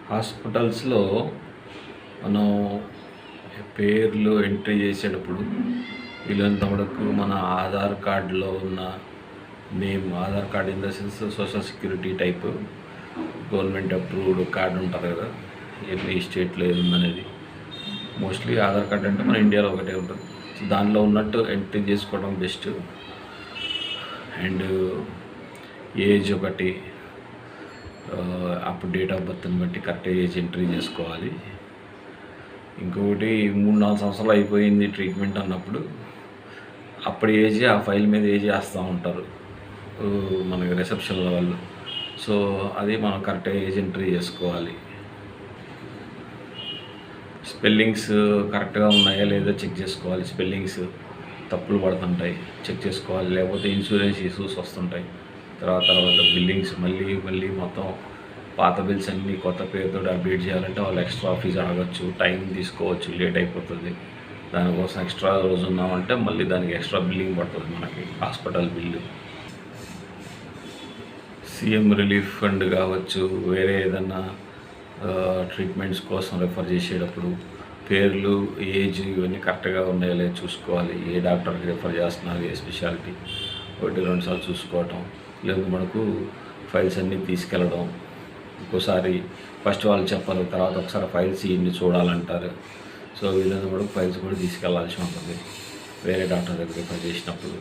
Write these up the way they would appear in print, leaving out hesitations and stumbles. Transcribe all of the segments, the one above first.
హాస్పిటల్స్లో మనం పేర్లు ఎంట్రీ చేసేటప్పుడు వీళ్ళంత వరకు మన ఆధార్ కార్డులో ఉన్న name, Aadhaar card in the sense social security type government approved card ఉంటుంది కదా, ఏ స్టేట్లో ఏది ఉందనేది. మోస్ట్లీ ఆధార్ కార్డ్ అంటే మన ఇండియాలో ఒకటే ఉంటుంది. సో దానిలో ఉన్నట్టు ఎంట్రీ చేసుకోవడం బెస్ట్. అండ్ ఏజ్ ఒకటి, అప్పుడు డేట్ ఆఫ్ బర్త్ని బట్టి కరెక్ట్ ఏజ్ ఎంట్రీ చేసుకోవాలి. ఇంకొకటి 3-4 సంవత్సరాలు అయిపోయింది ట్రీట్మెంట్ అన్నప్పుడు అప్పుడు ఏజ్ ఆ ఫైల్ మీద ఏజ్ వేస్తూ ఉంటారు మనకి రిసెప్షన్ల వాళ్ళు. సో అది మనం కరెక్ట్ ఏజ్ ఎంట్రీ చేసుకోవాలి. స్పెల్లింగ్స్ కరెక్ట్గా ఉన్నాయా లేదా చెక్ చేసుకోవాలి. స్పెల్లింగ్స్ తప్పులు పడుతుంటాయి, చెక్ చేసుకోవాలి. లేకపోతే ఇన్సూరెన్స్ ఇష్యూస్ వస్తుంటాయి. తర్వాత బిల్లింగ్స్ మళ్ళీ మొత్తం పాత బిల్స్ అన్నీ కొత్త పేరుతో అప్డేట్ చేయాలంటే వాళ్ళు ఎక్స్ట్రా ఫీజు అడగచ్చు, టైం తీసుకోవచ్చు, లేట్ అయిపోతుంది. దానికోసం ఎక్స్ట్రా రోజు ఉన్నామంటే మళ్ళీ దానికి ఎక్స్ట్రా బిల్లింగ్ పడుతుంది మనకి, hospital bill. CM relief fund కావచ్చు, వేరే ఏదన్నా ట్రీట్మెంట్స్ కోసం రెఫర్ చేసేటప్పుడు పేర్లు, ఏజ్ ఇవన్నీ కరెక్ట్గా ఉన్నాయో లేదో చూసుకోవాలి. ఏ డాక్టర్కి రెఫర్ చేస్తున్నారు, ఏ స్పెషాలిటీ 1-2 సార్లు చూసుకోవటం. లేదు మనకు ఫైల్స్ అన్నీ తీసుకెళ్ళడం. ఇంకోసారి ఫస్ట్ వాళ్ళు చెప్పాలి, తర్వాత ఒకసారి ఫైల్స్ ఇన్ని చూడాలంటారు. సో వీళ్ళని కూడా ఫైల్స్ కూడా తీసుకెళ్లాల్సి ఉంటుంది వేరే డాక్టర్ దగ్గర రిఫర్ చేసినప్పుడు.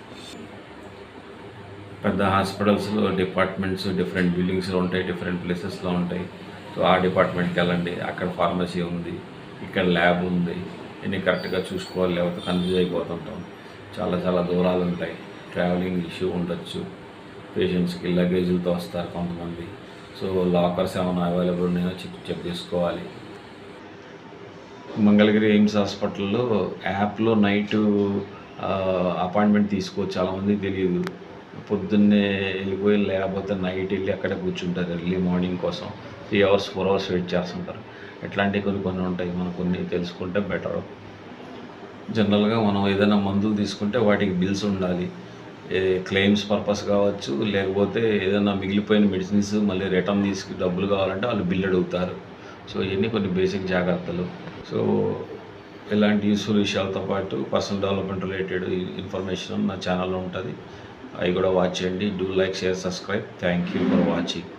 పెద్ద హాస్పిటల్స్లో డిపార్ట్మెంట్స్ డిఫరెంట్ బిల్డింగ్స్లో ఉంటాయి, డిఫరెంట్ ప్లేసెస్లో ఉంటాయి. సో ఆ డిపార్ట్మెంట్కి వెళ్ళండి, అక్కడ ఫార్మసీ ఉంది, ఇక్కడ ల్యాబ్ ఉంది, ఇన్ని కరెక్ట్గా చూసుకోవాలి. లేకపోతే కన్ఫ్యూజ్ అయిపోతుంటాం. చాలా దూరాలు ఉంటాయి, ట్రావెలింగ్ ఇష్యూ ఉండొచ్చు. పేషెంట్స్కి లగేజీలతో వస్తారు కొంతమంది. సో లాకర్స్ ఏమైనా అవైలబుల్ ఉన్నాయో చెక్ చేసుకోవాలి. మంగళగిరి ఎయిమ్స్ హాస్పిటల్లో యాప్లో నైటు అపాయింట్మెంట్ తీసుకోవచ్చు. చాలామందికి తెలియదు. పొద్దున్నే వెళ్ళిపోయి లేకపోతే నైట్ వెళ్ళి అక్కడే కూర్చుంటారు ఎర్లీ మార్నింగ్ కోసం. 3 hours 4 hours వెయిట్ చేస్తుంటారు. ఇట్లాంటివి కొన్ని ఉంటాయి, మనం కొన్ని తెలుసుకుంటే బెటర్. జనరల్గా మనం ఏదైనా మందులు తీసుకుంటే వాటికి బిల్స్ ఉండాలి. క్లెయిమ్స్ పర్పస్ కావచ్చు, లేకపోతే ఏదైనా మిగిలిపోయిన మెడిసిన్స్ మళ్ళీ రిటర్న్ డబ్బులు కావాలంటే వాళ్ళు బిల్ అడుగుతారు. సో ఇవన్నీ కొన్ని బేసిక్ జాగ్రత్తలు. సో ఇలాంటి యూస్ఫుల్ విషయాలతో పాటు పర్సనల్ డెవలప్మెంట్ రిలేటెడ్ ఇన్ఫర్మేషన్ నా ఛానల్లో ఉంటుంది. అవి కూడా వాచ్ చేయండి. Do like, share, subscribe. Thank you for watching.